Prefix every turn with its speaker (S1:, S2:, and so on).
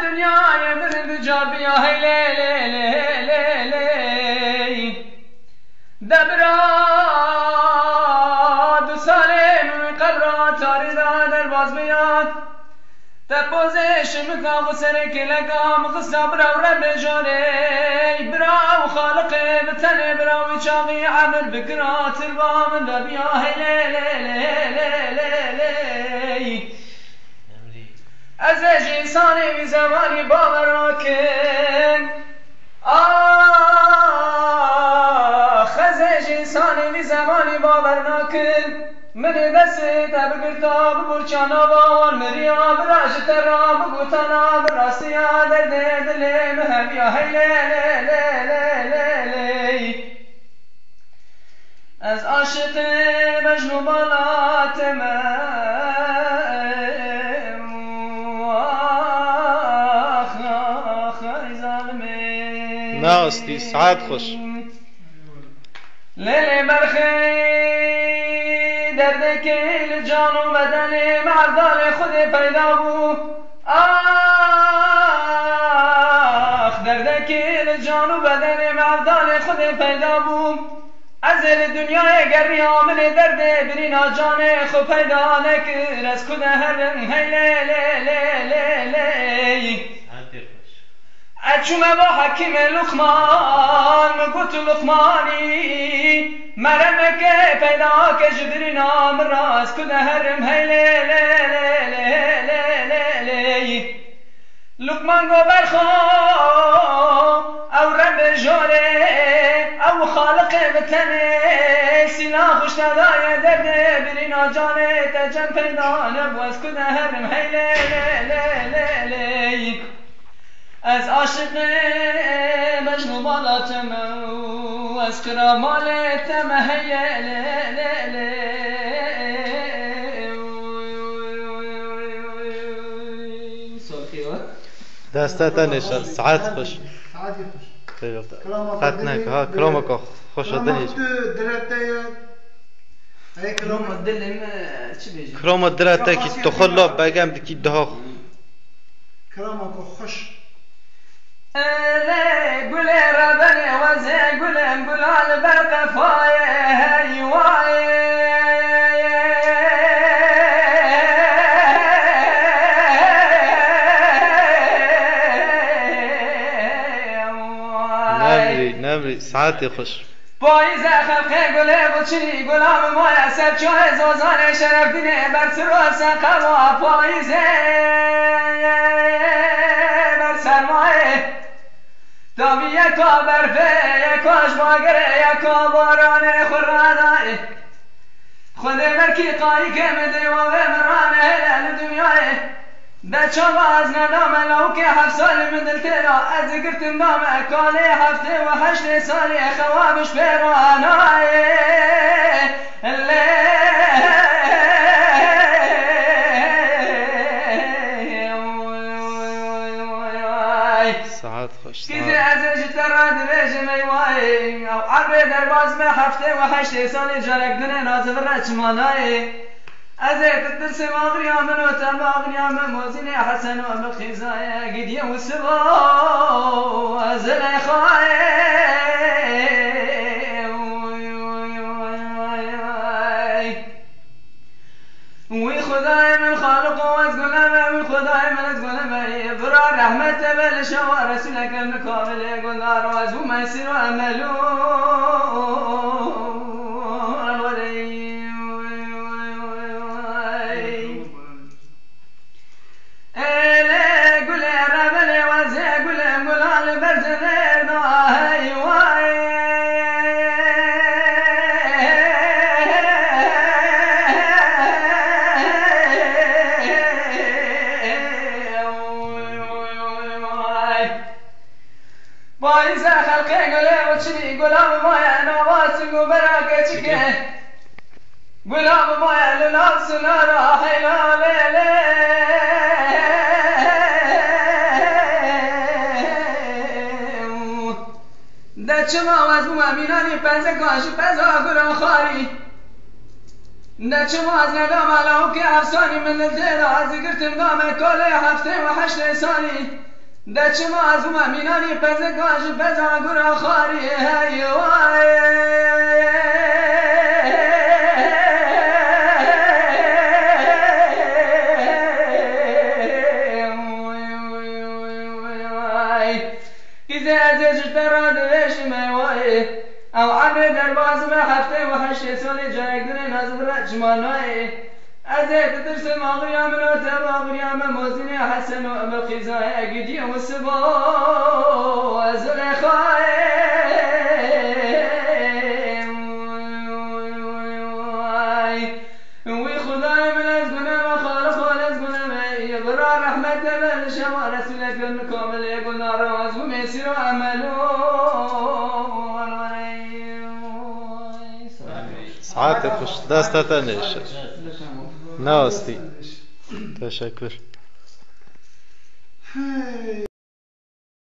S1: دنیای من بجار بیا هی لی لی لی لی لی دبرا دو ساله من قبرا تاری در باز بیاد تپوزش مکا خسر کلکا مخصا برا و رب جاني برا و خالق بتني برا و چاقي عمل بكرات البام دبيا هي لي لي لي لي لي ازج انساني في زماني باور راكن ازج انساني في زماني باور راكن من دست بگرتا ببرچانا بان مریا براج ترا بگوتانا براسیا درد دل مهبیا هی لی لی لی لی لی از عاشق مجنون بالات
S2: ناستی سعد خوش
S1: لیلی برخی درد که جان و بدن مردان خود پیدا بو درد که جان و بدن مردان خود پیدا بو از دنیای گری عامل درد برینا جان خود پیدا نکر از کده هرم هی لی لی لی لی لی اچومه با حکیم لقمان مگوت لقمانی مرمک پیدا که جبرینا مراز کده هرم هی لی لی لی لی لی لی لقمان گو برخو او رب جوره او خالق بتنه سینا خوش ندای درد برینا جانه تجن پیدا نبوز کده هرم هی لی لی لی لی از عاشق مجنون بالاتم و از کرامالتم هی لی لی لی سلخیوات
S2: دستت نشان سعد خوش
S3: سعد خوش
S2: قطنك ها كرامك خوش دنيش
S1: كرام الدل چی بیجی
S2: كرام درته کی تخلا بگم دکی ده
S3: كرامك خوش
S1: لا قول ربنا وزي قول على برق فايه هاي واي
S2: نمري ساعتي خوش
S1: پاییز خلقه گله بچی گلام ما اسد چاه زازان شرف دینه بر سر سقوا پاییزه بر سرمایه تابی یکا برفه یکاش باگره یکا بارانه خورانه خود مرکی قایی که مده و مرانه هلال دنیای بچه باز ندام لو که 7 سال من دلته را از گرتم نام کاله 7 و 8 سالی خوابش پیرانای
S2: ساعت خوش
S1: كذا أزج ترى درج ميواي أو عرب درباز ما 7 و 8 سالی جارك دنيا نازل رأس ماناي أزيت الدرس ماغريا من وتماغريا من موزين حسن ومخزايا قد يوسبا أزل خاي وخداي من خالق وازقنا وخداي من ازقنا برا رحمة بالشوا رسولك المكامل يقول نار وازو ما يصير عملون بايزا خلقي قولي وشني قولام مايا نواس وبراك چكي قولام مايا لناس نارا حيلا ليلي دا چما وزبو امینانی پنزه کاش پزا گرا خاری دا چما از ندام علاو که افسانی من الدیدا از گرتم دام کاله 7 و 8 سالی دچم از مؤمنانی پزگاش پزاگور خاری هی وای كذا ترى ليش ما واي او عبر درباز ما حفته وحشي سولي جايك درين ازبر جماناي ازيت ترسم اغريام نوتب اغريام موزني حسن وبالخزايا قدي وسبو وزلخاي وي خداي من ازقنا ما خالص ولا ازقنا يبرا رحمة من شوار رسولك المكامل يقول ناراز وميسر عملو
S2: ساعات خوش دستت نشه ناستی تشکر